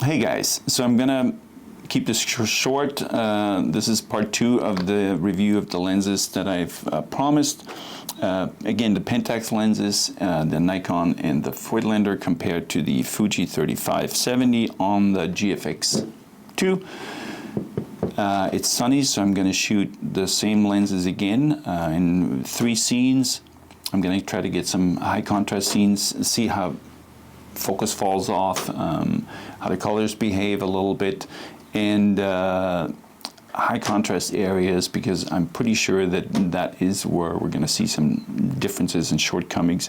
Hey guys, so I'm gonna keep this short. This is part 2 of the review of the lenses that I've promised. Again, the Pentax lenses, the Nikon and the Voigtländer compared to the Fuji 3570 on the GFX 2. It's sunny, so I'm going to shoot the same lenses again in 3 scenes. I'm going to try to get some high contrast scenes, see how focus falls off, how the colors behave a little bit, and high contrast areas, because I'm pretty sure that that is where we're going to see some differences and shortcomings.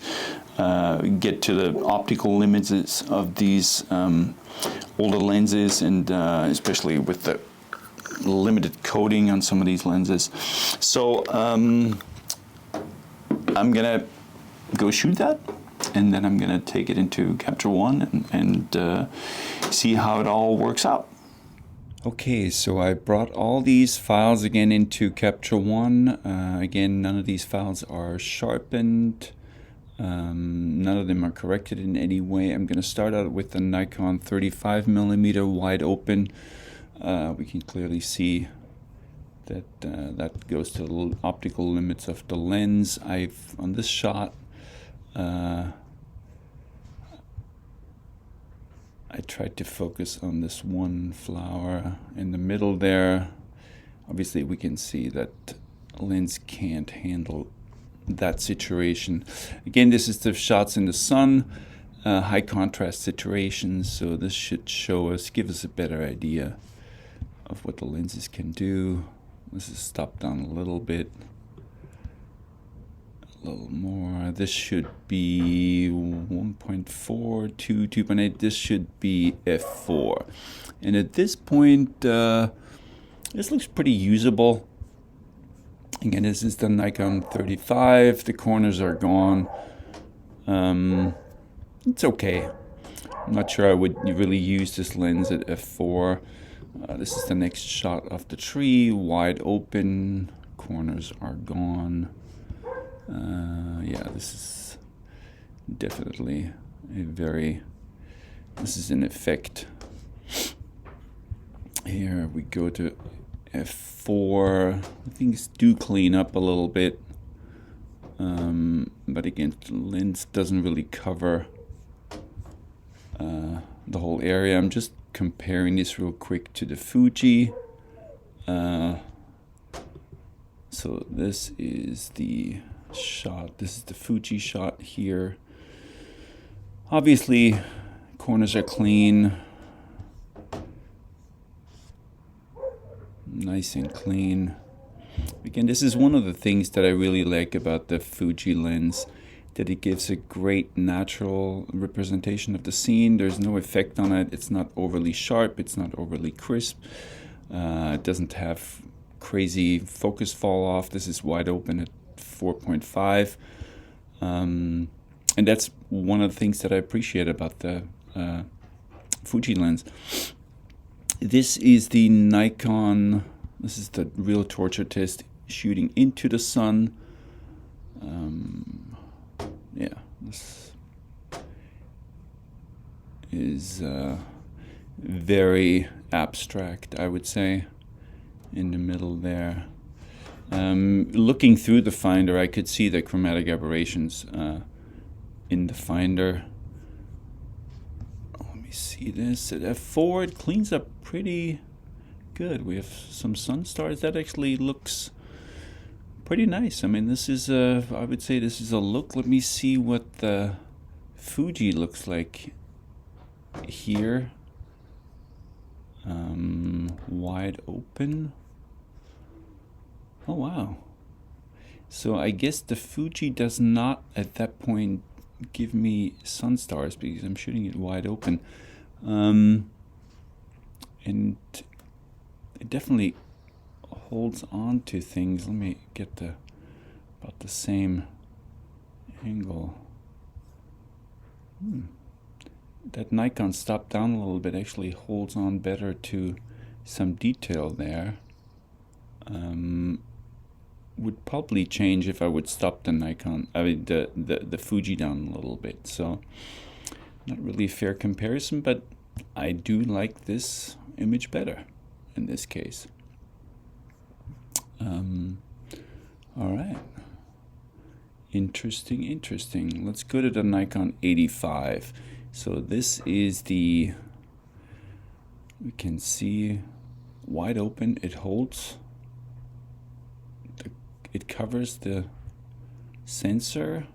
Get to the optical limits of these older lenses, and especially with the limited coating on some of these lenses. So I'm gonna go shoot that, and then I'm gonna take it into Capture One and see how it all works out. Okay, so I brought all these files again into Capture One. Again, none of these files are sharpened. None of them are corrected in any way. I'm going to start out with the Nikon 35mm wide open. We can clearly see that that goes to the optical limits of the lens. On this shot, I tried to focus on this one flower in the middle there. Obviously we can see that lens can't handle that situation. Again, this is the shots in the sun, high contrast situations, so this should give us a better idea of what the lenses can do. Let's just stop down a little bit. A little more. This should be 1.4 to 2.8. This should be f4. And at this point, this looks pretty usable. Again, this is the Nikon 35. The corners are gone. It's okay. I'm not sure I would really use this lens at f4. This is the next shot of the tree, wide open, corners are gone. Yeah, this is definitely this is an effect. Here we go to f4. Things do clean up a little bit, but again, the lens doesn't really cover the whole area. I'm just comparing this real quick to the Fuji. So this is the shot. This is the Fuji shot here. Obviously, corners are clean. Nice and clean. Again, this is one of the things that I really like about the Fuji lens, that it gives a great natural representation of the scene. There's no effect on it. It's not overly sharp. It's not overly crisp. It doesn't have crazy focus fall off. This is wide open at 4.5. And that's one of the things that I appreciate about the Fuji lens. This is the Nikon. This is the real torture test, shooting into the sun. Yeah, this is very abstract, I would say, in the middle there. Looking through the finder, I could see the chromatic aberrations in the finder. Let me see this. At f4, it cleans up pretty good. We have some sun stars. That actually looks pretty nice. I mean, this is I would say this is a look. Let me see what the Fuji looks like here. Wide open. Oh wow. So I guess the Fuji does not at that point give me sun stars because I'm shooting it wide open. And it definitely holds on to things. Let me get about the same angle. That Nikon stopped down a little bit actually holds on better to some detail there. Would probably change if I would stop the Nikon, the Fuji down a little bit. So not really a fair comparison, but I do like this image better in this case. All right. Interesting, interesting. Let's go to the Nikon 85. So this is the, we can see wide open. It holds, it covers the sensor.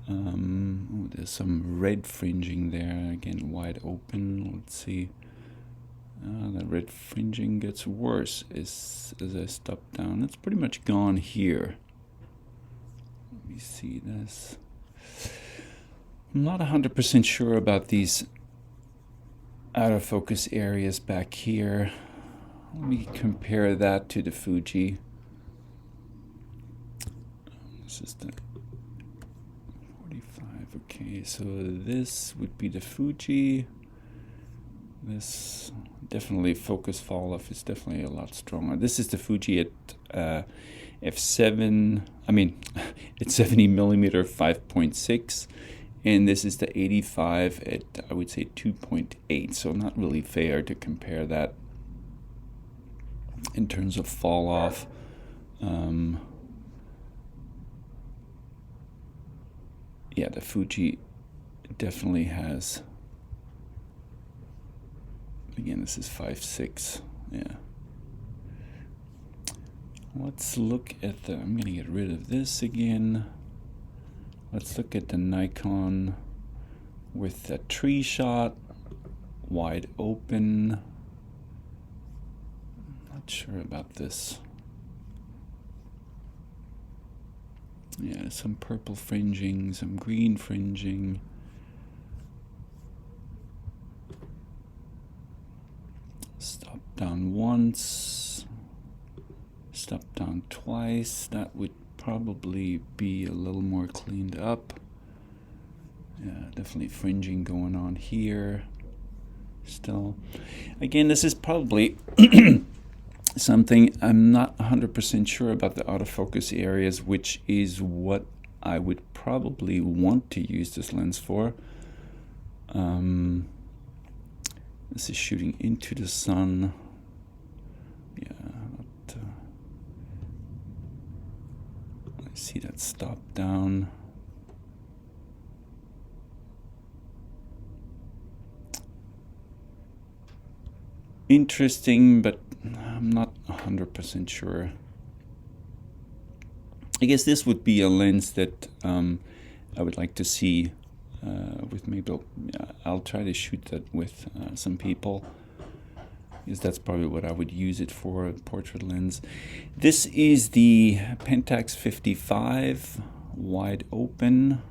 Oh, there's some red fringing there. Again, wide open. Let's see. The red fringing gets worse as I stop down. It's pretty much gone here. Let me see this. I'm not 100% sure about these out of focus areas back here. Let me compare that to the Fuji. This is the 45. Okay, so this would be the Fuji. This definitely focus fall off is definitely a lot stronger. This is the Fuji at f7. I mean, it's 70 millimeter 5.6, and this is the 85 at, I would say, 2.8. So not really fair to compare that in terms of fall off. Yeah, the Fuji definitely has. Again, this is 5.6. Yeah. Let's look at the, I'm going to get rid of this again. Let's look at the Nikon with the tree shot, wide open. I'm not sure about this. Yeah, some purple fringing, some green fringing. Stop down once, stop down twice. That would probably be a little more cleaned up. Yeah, definitely fringing going on here still. Again, this is probably something I'm not 100% sure about, the autofocus areas, which is what I would probably want to use this lens for. This is shooting into the sun. Yeah, I see that stop down. Interesting, but I'm not 100% sure. I guess this would be a lens that I would like to see with maybe, I'll try to shoot that with some people, because that's probably what I would use it for, a portrait lens. This is the Pentax 55, wide open.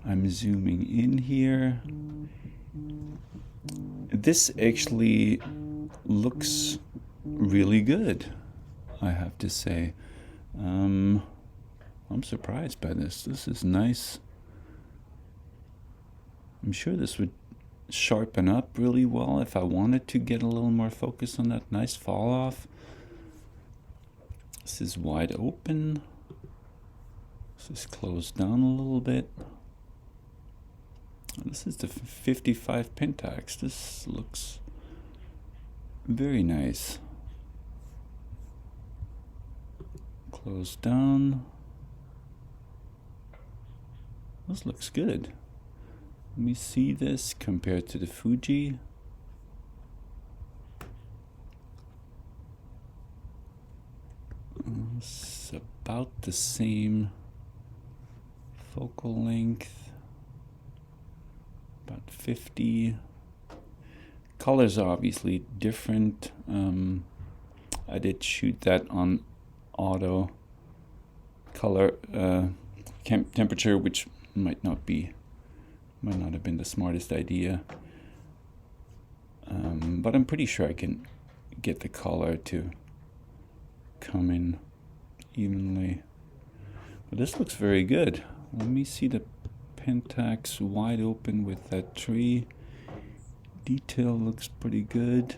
I'm zooming in here. This actually looks really good, I have to say. I'm surprised by this. This is nice. I'm sure this would sharpen up really well if I wanted to get a little more focus on that nice fall off. This is wide open. This is closed down a little bit. This is the 55 Pentax. This looks very nice. Closed down. This looks good. Let me see this compared to the Fuji. It's about the same focal length, about 50. Colors are obviously different. I did shoot that on auto color temperature, which might not have been the smartest idea, but I'm pretty sure I can get the color to come in evenly. But this looks very good. Let me see the Pentax wide open with that tree. Detail looks pretty good.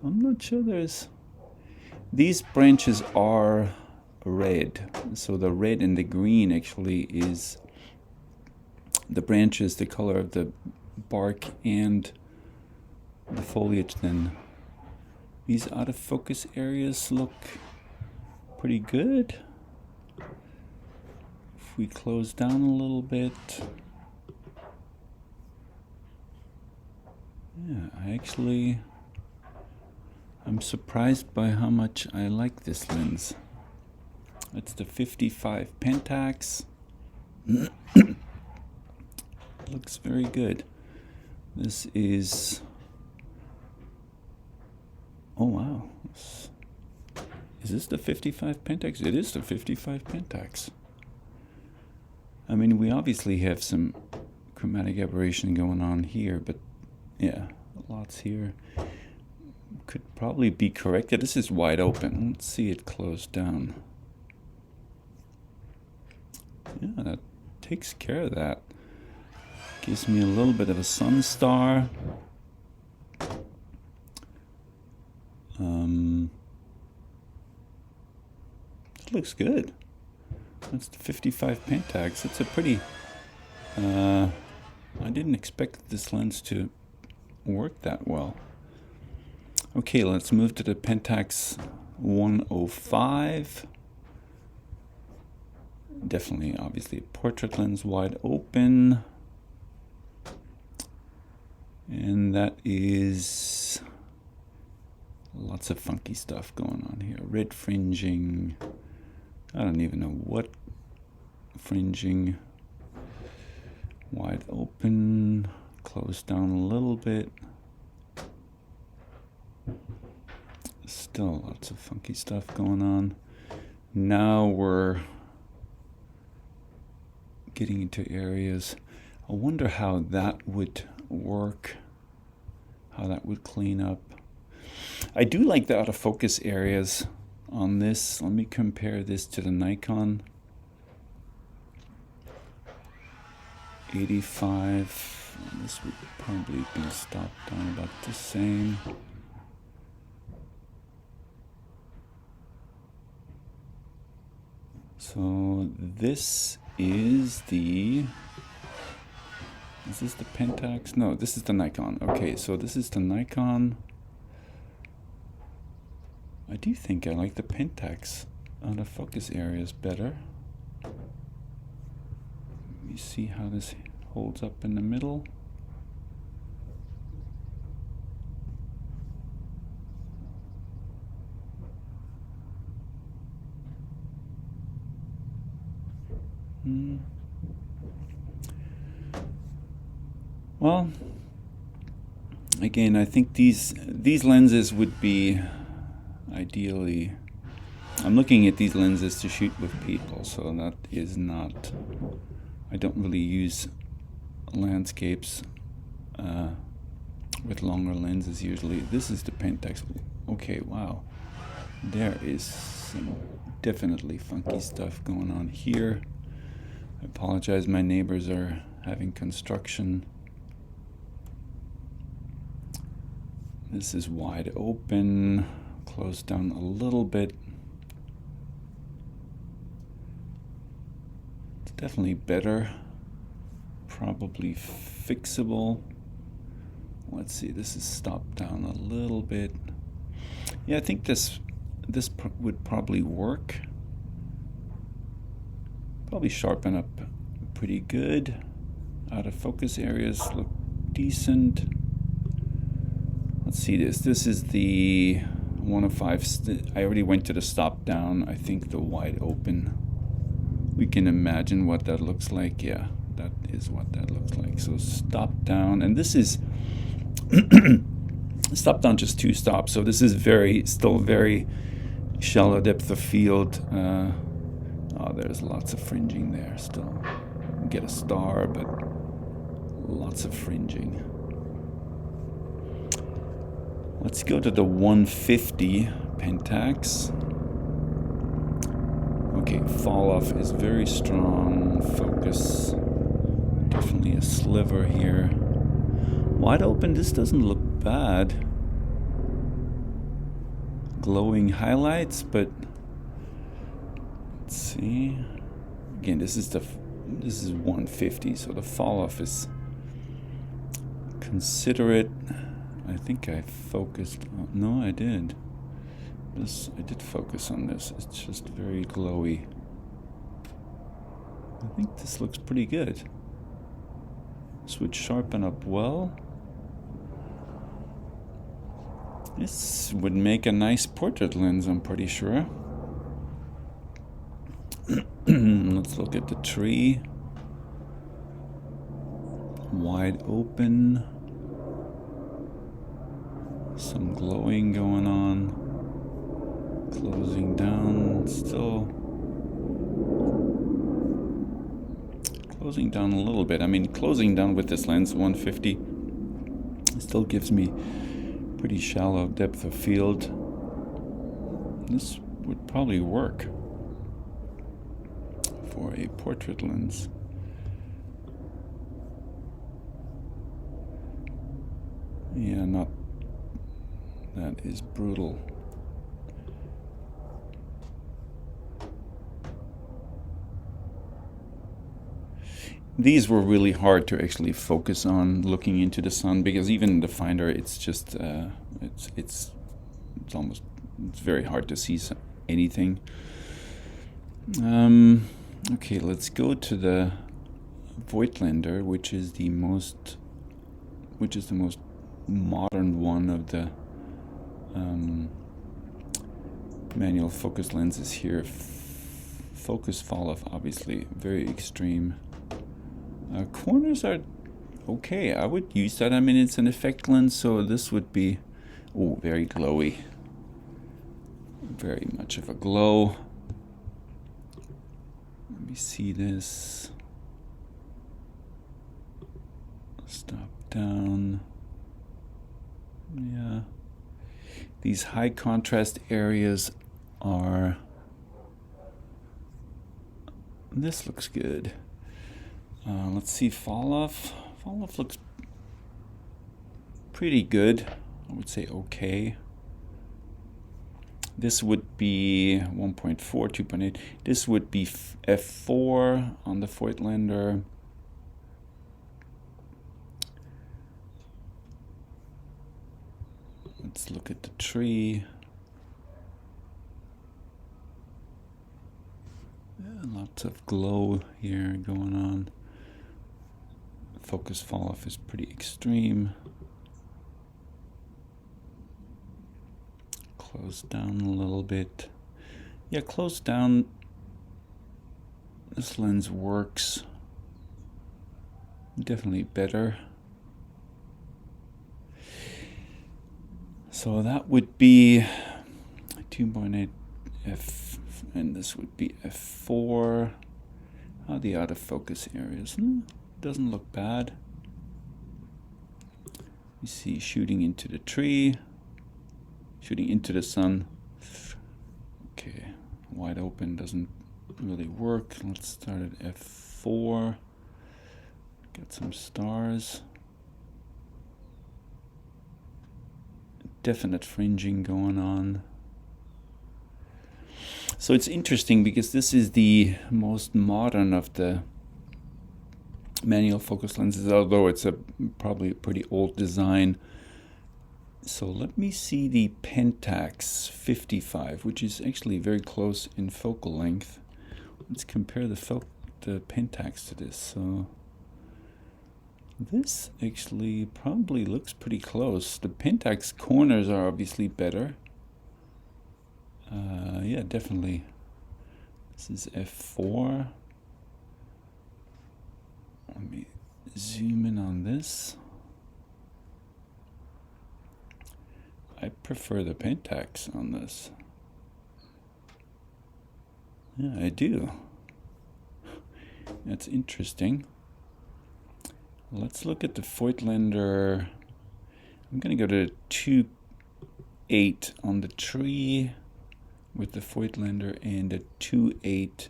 I'm not sure these branches are red, so the red and the green actually is the branches, the color of the bark and the foliage, then these out of focus areas look pretty good. If we close down a little bit, yeah, I'm surprised by how much I like this lens. It's the 55 Pentax. Looks very good. This is, oh wow, is this the 55 Pentax? It is the 55 Pentax. I mean, we obviously have some chromatic aberration going on here, but yeah, lots here. Could probably be corrected. This is wide open. Let's see it close down. Yeah, that takes care of that. Gives me a little bit of a sun star. It looks good. That's the 55 Pentax. It's a pretty... I didn't expect this lens to work that well. Okay, let's move to the Pentax 105. Definitely, obviously, a portrait lens, wide open. And that is lots of funky stuff going on here. Red fringing. I don't even know what fringing. Wide open. Close down a little bit. Still lots of funky stuff going on. Now we're getting into areas. I wonder how that would work, how that would clean up. I do like the out of focus areas on this. Let me compare this to the Nikon 85. This would probably be stopped down about the same. So this is the... Is this the Pentax? No, this is the Nikon. Okay, so this is the Nikon. I do think I like the Pentax out of focus areas better. Let me see how this holds up in the middle. Well, again, I think these lenses would be ideally... I'm looking at these lenses to shoot with people, so that is not... I don't really use landscapes with longer lenses usually. This is the Pentax. Okay, wow. There is some definitely funky stuff going on here. I apologize, my neighbors are having construction. This is wide open, close down a little bit. It's definitely better, probably fixable. Let's see, this is stopped down a little bit. Yeah, I think this would probably work. Probably sharpen up pretty good. Out of focus areas look decent. Let's see this. This is the 105. I already went to the stop down. I think the wide open. We can imagine what that looks like. Yeah, that is what that looks like. So stop down, and this is stop down just 2 stops. So this is still very shallow depth of field. Oh, there's lots of fringing there still. Get a star, but lots of fringing. Let's go to the 150 Pentax. Okay, fall off is very strong. Focus, definitely a sliver here. Wide open, this doesn't look bad. Glowing highlights, but let's see. Again, this is the This is 150, so the fall off is considerate. I think I focused on, no, I did. I did focus on this. It's just very glowy. I think this looks pretty good. This would sharpen up well. This would make a nice portrait lens, I'm pretty sure. Let's look at the tree. Wide open. Some glowing going on. Closing down, still closing down a little bit. I mean, closing down with this lens 150 still gives me pretty shallow depth of field. This would probably work for a portrait lens. Yeah, not, that is brutal. These were really hard to actually focus on looking into the sun, because even in the finder, it's just it's very hard to see anything. Okay, let's go to the Voigtländer, which is the most modern one of the manual focus lenses here. Focus fall off, obviously very extreme. Corners are okay. I would use that. I mean, it's an effect lens, so this would be, oh, very glowy. Very much of a glow. Let me see this. Stop down. Yeah. These high contrast areas are, this looks good. Let's see, fall off. Fall off looks pretty good. I would say okay. This would be 1.4, 2.8. This would be f4 on the Voigtländer. Let's look at the tree. Lots of glow here going on. Focus fall off is pretty extreme. Close down a little bit. Yeah, close down. This lens works definitely better. So that would be 2.8 f, and this would be f4. How are the out of focus areas? Doesn't look bad. You see, shooting into the tree, shooting into the sun. Okay, wide open doesn't really work. Let's start at f4. Get some stars. Definite fringing going on. So it's interesting because this is the most modern of the manual focus lenses, although it's probably a pretty old design. So let me see the Pentax 55, which is actually very close in focal length. Let's compare the Pentax to this. So this actually probably looks pretty close. The Pentax corners are obviously better. Yeah, definitely. This is f4. Let me zoom in on this. I prefer the Pentax on this. Yeah, I do. That's interesting. Let's look at the Voigtländer. I'm going to go to 2.8 on the tree with the Voigtländer and a 2.8.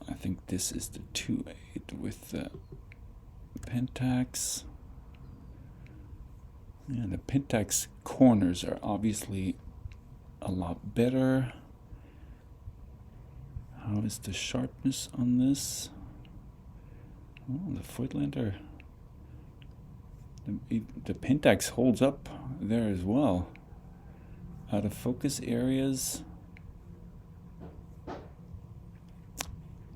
I think this is the 2.8 with the Pentax. Yeah, the Pentax corners are obviously a lot better. How is the sharpness on this? Oh, the Voigtländer, the Pentax holds up there as well. Out of focus areas,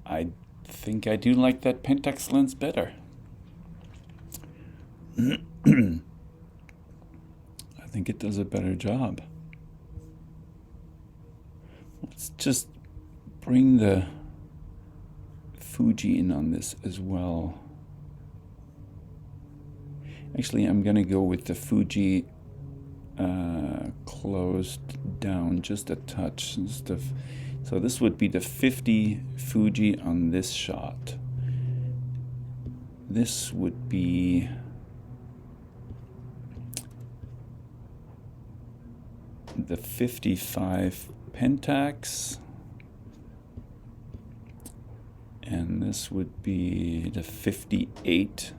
I think I do like that Pentax lens better. I think it does a better job. Let's just bring the Fuji in on this as well. Actually, I'm gonna go with the Fuji closed down just a touch. So this would be the 50 Fuji on this shot. This would be the 55 Pentax, and this would be the 58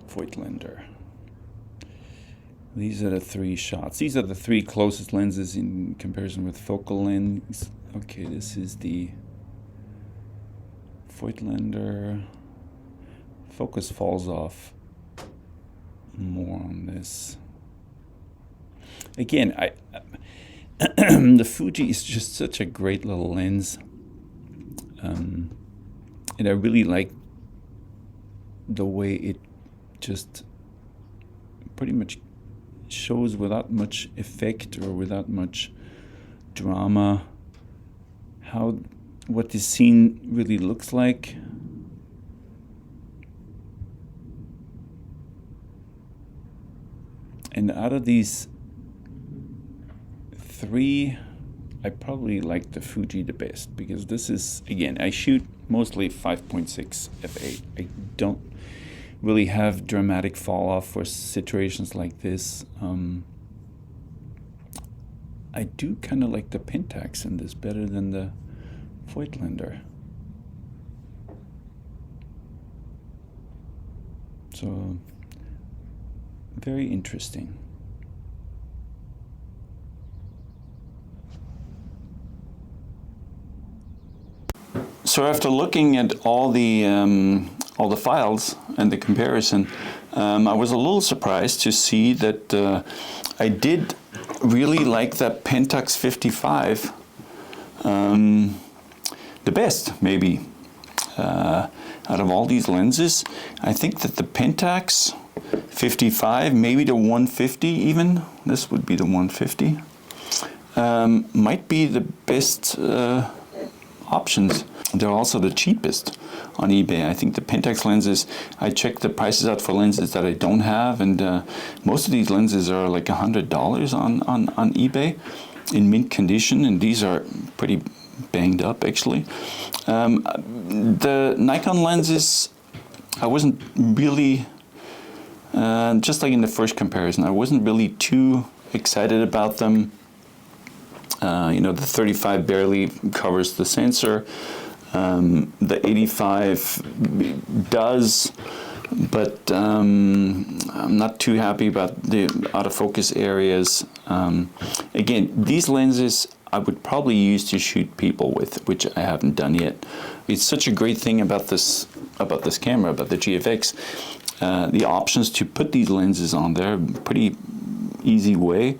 Voigtländer. These are the three shots. These are the three closest lenses in comparison with focal length. Okay, this is the Voigtländer. Focus falls off more on this. Again, the Fuji is just such a great little lens, and I really like the way it just pretty much shows without much effect or without much drama what this scene really looks like. And out of these three, I probably like the Fuji the best, because this is, again, I shoot mostly 5.6 f8. I don't really have dramatic fall off for situations like this. I do kind of like the Pentax in this better than the Voigtländer. So, very interesting. So after looking at all the files and the comparison, I was a little surprised to see that I did really like that Pentax 55 the best, maybe. Out of all these lenses, I think that the Pentax 55, maybe the 150 even, this would be the 150, might be the best options. They're also the cheapest on eBay. I think the Pentax lenses, I checked the prices out for lenses that I don't have, and most of these lenses are like $100 on eBay in mint condition, and these are pretty banged up actually. The Nikon lenses, I wasn't really, just like in the first comparison, I wasn't really too excited about them. The 35 barely covers the sensor. The 85 does, but I'm not too happy about the out of focus areas. Again, these lenses I would probably use to shoot people with, which I haven't done yet. It's such a great thing about this camera, about the GFX. The options to put these lenses on there, pretty easy way.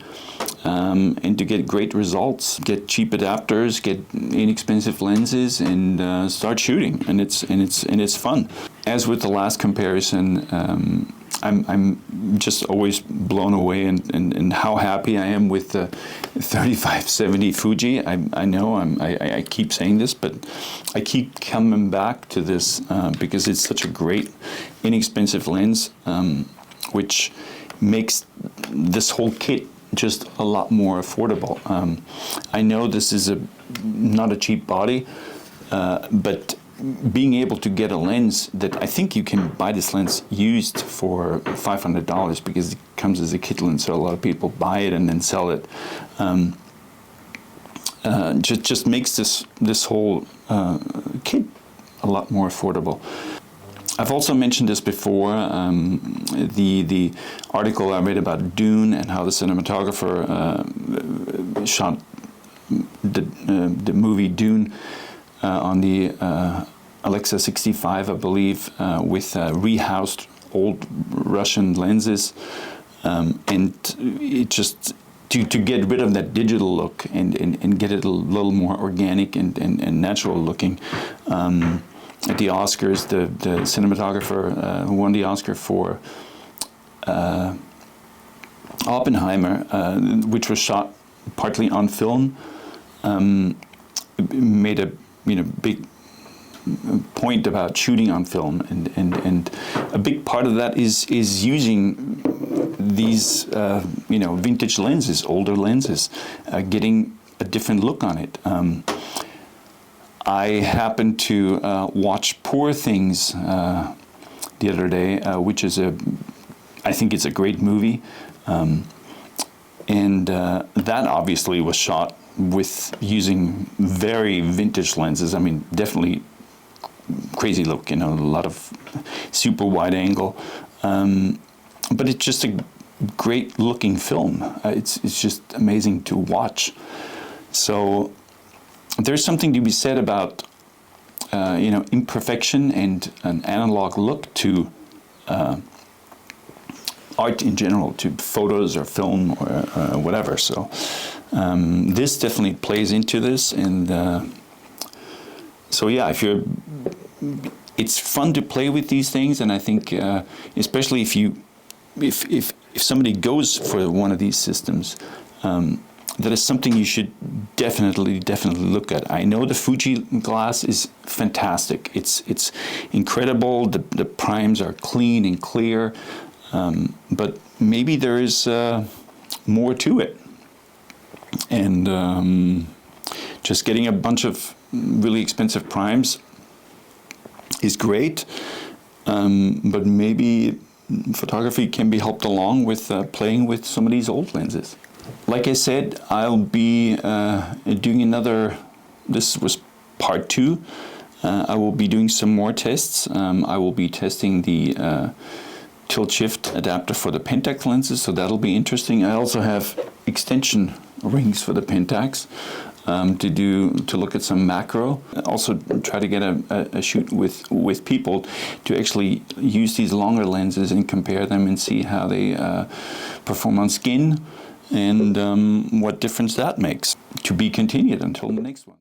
And to get great results, get cheap adapters, get inexpensive lenses, and start shooting. And it's fun. As with the last comparison, I'm just always blown away and how happy I am with the 3570 Fuji. I know I keep saying this, but I keep coming back to this because it's such a great, inexpensive lens, which makes this whole kit just a lot more affordable. I know this is not a cheap body, but being able to get a lens that I think you can buy this lens used for $500 because it comes as a kit lens, so a lot of people buy it and then sell it. Just makes this whole kit a lot more affordable. I've also mentioned this before, the article I read about Dune and how the cinematographer shot the movie Dune. on the Alexa 65, I believe, with rehoused old Russian lenses, and it just to get rid of that digital look and get it a little more organic and natural looking. At the Oscars, the cinematographer who won the Oscar for Oppenheimer, which was shot partly on film, made a big point about shooting on film, and a big part of that is using these vintage lenses, older lenses, getting a different look on it. I happened to watch Poor Things the other day, which is I think it's a great movie, and that obviously was shot with using very vintage lenses. I mean, definitely crazy look, a lot of super wide angle, but it's just a great looking film. It's just amazing to watch. So there's something to be said about imperfection and an analog look to art in general, to photos or film or whatever. So this definitely plays into this, and so yeah, it's fun to play with these things, and I think especially if somebody goes for one of these systems, that is something you should definitely look at. I know the Fuji glass is fantastic. It's incredible. The primes are clean and clear, but maybe there is more to it. And just getting a bunch of really expensive primes is great, but maybe photography can be helped along with playing with some of these old lenses. Like I said, I'll be doing another, this was part 2. I will be doing some more tests. I will be testing the tilt shift adapter for the Pentax lenses, so that'll be interesting. I also have extension rings for the Pentax to look at some macro. Also try to get a shoot with people to actually use these longer lenses and compare them and see how they perform on skin, and what difference that makes. To be continued until the next one.